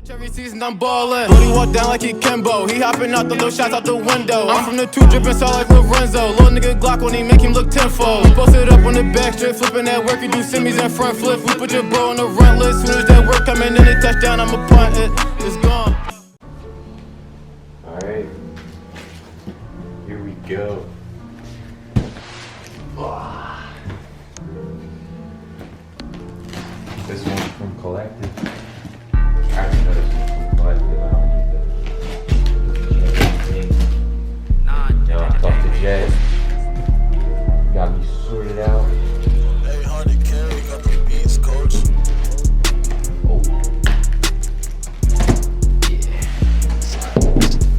Every season I'm ballin'. Brody walk down like he Kimbo. He hopping out the little shots out the window. I'm from the 2 drippin' sound like Lorenzo. Little nigga Glock when he make him look tenfold. We posted up on the back strip, flipping that work. You do semis and front flip. We put your bro on the rent list. Soon as that work coming in, it touchdown, I'ma punt it. It's gone. Alright. Here we go. This one's from Collective. Actually, no, this one's from Collective. I don't need the. Yo, I talked to Jay. Got me sorted out. Hey, hard to carry, got the beats, coach. Oh. Yeah.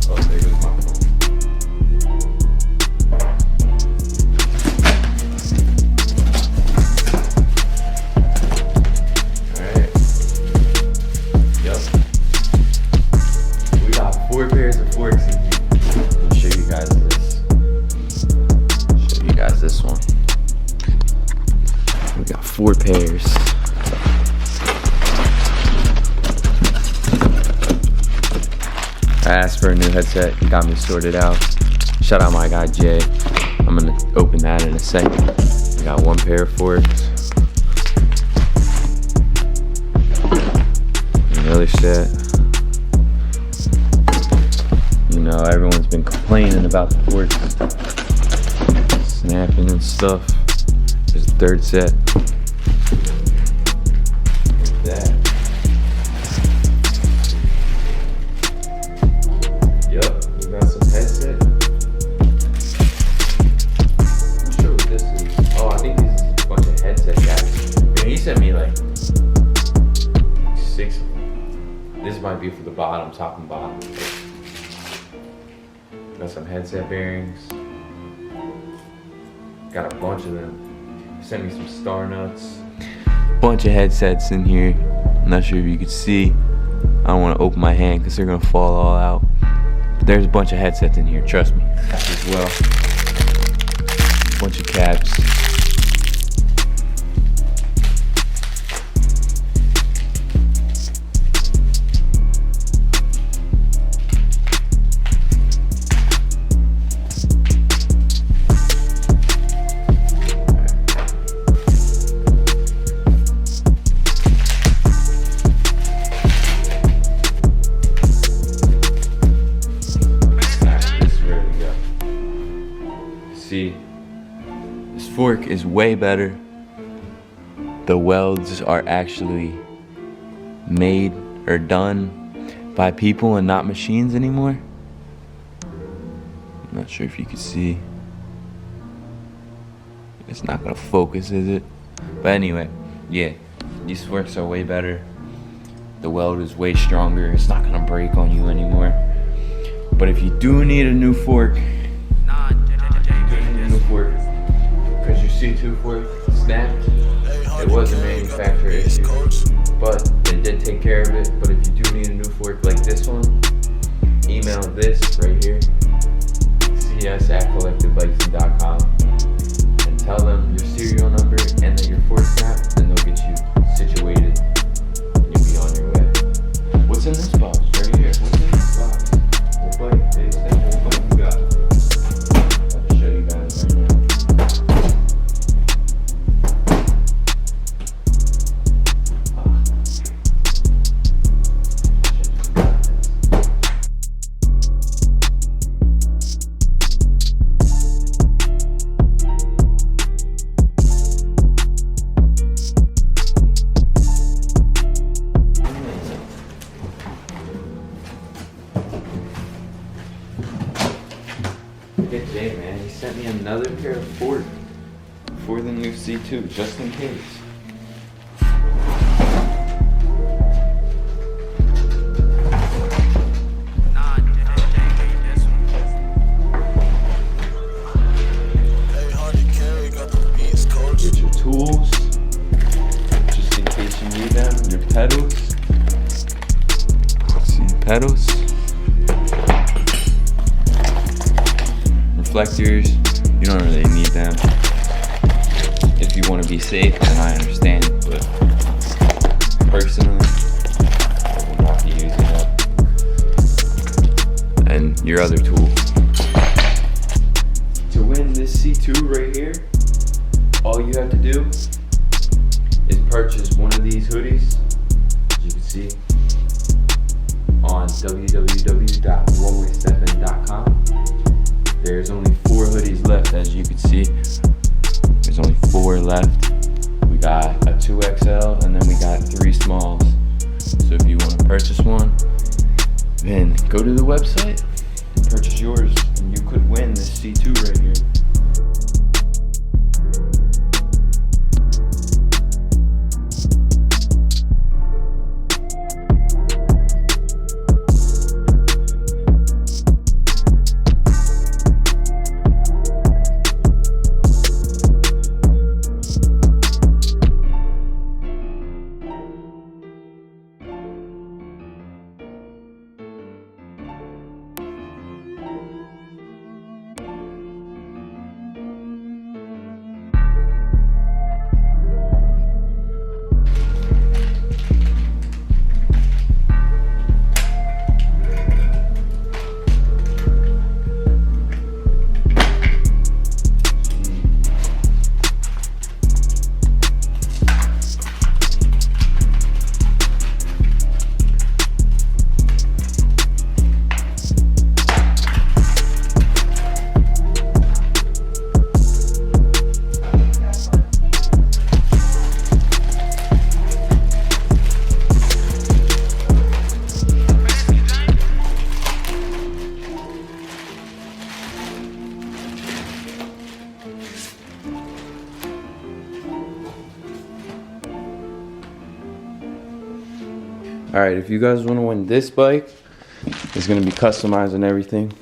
Oh, there goes my phone. Alright. Yup. We got 4 pairs of forks in here. Let me show you guys this. Show you guys this one. We got 4 pairs. I asked for a new headset, he got me sorted out. Shout out my guy Jay. I'm gonna open that in a second. We got 1 pair of forks. Another set. You know, everyone's been complaining about the forks snapping and stuff. There's a 3rd set. That. Yup, we got some headset. I'm not sure what this is. Oh, I think this is a bunch of headset caps. Man, he sent me like 6 of them. This might be for the bottom, top and bottom. Got some headset bearings. Got a bunch of them. Sent me some star nuts. Bunch of headsets in here. I'm not sure if you can see. I don't want to open my hand because they're gonna fall all out. But there's a bunch of headsets in here, trust me. As well. Bunch of caps. See, this fork is way better. The welds are actually made or done by people and not machines anymore. I'm not sure if you can see. It's not gonna focus, is it? But anyway, yeah, these forks are way better. The weld is way stronger. It's not gonna break on you anymore. But if you do need a new fork, because your C2 fork snapped, it was a manufacturer issue, but they did take care of it. But if you do need a new fork like this one, email this right here, cs@collectivebikes.com, and tell them your serial number and that your fork snapped, and they'll get you situated and you'll be on your way. What's in this box right here? What's in this box? What bike? They said what bike you got? I'll show you guys right now. Look at Jay, man. He sent me another pair of forks for the new C2, just in case. Get your tools, just in case you need them. Your pedals. See pedals. Reflectors, you don't really need them. If you want to be safe, then I understand, but personally, I will not be using your other tool. To win this C2 right here, all you have to do is purchase one of these hoodies, as you can see, on www.1way7.com. There's only 4 hoodies left, as you can see. There's only 4 left. We got a 2XL and then we got 3 smalls. So if you want to purchase one, then go to the website and purchase yours, and you could win this C2 right here. Alright, if you guys want to win this bike, it's going to be customized and everything.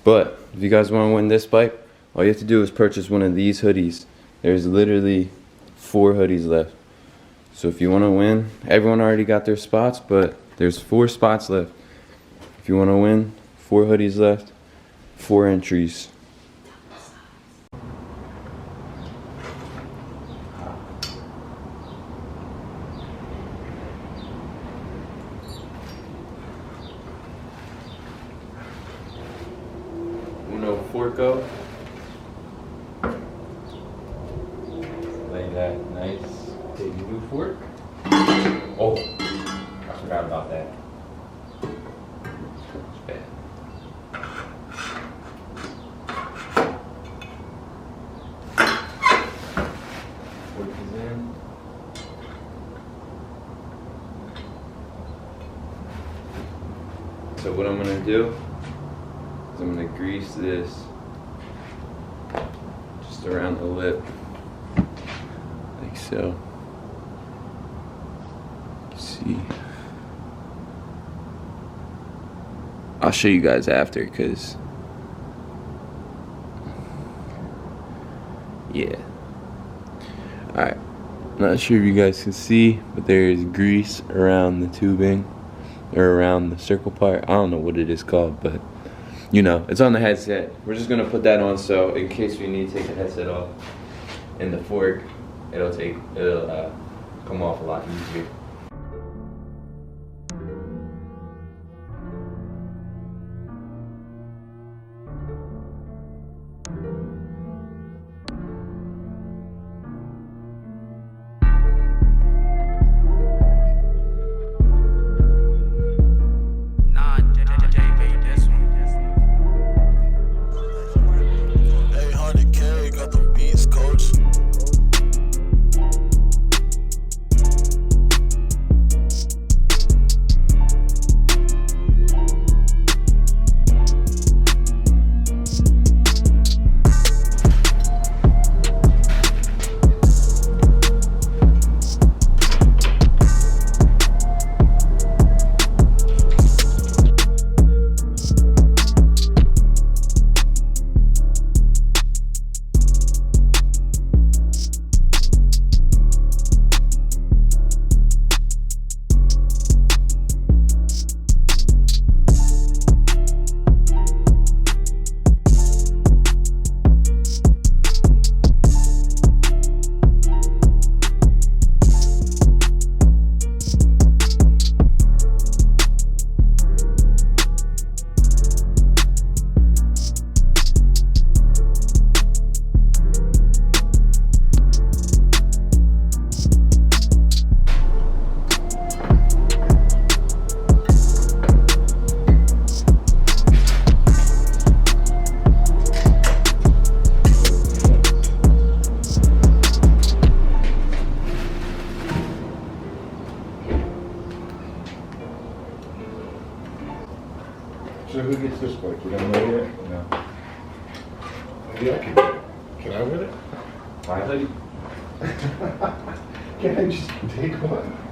But if you guys want to win this bike, all you have to do is purchase one of these hoodies. There's literally 4 hoodies left. So if you want to win, everyone already got their spots, but there's 4 spots left. If you want to win, 4 hoodies left, 4 entries. Uno Forco. Like that, nice. Take a new fork. Oh, I forgot about that. It's bad. Fork is in. So what I'm gonna do is I'm gonna grease this just around the lip, like so. See, I'll show you guys after, cause yeah. Alright, not sure if you guys can see, but there is grease around the tubing, or around the circle part. I don't know what it is called, but you know, it's on the headset. We're just gonna put that on so in case we need to take the headset off and the fork, it'll come off a lot easier. So who gets this bike? We don't know yet? No. Maybe I can get it. Can I win it? Can I just take one?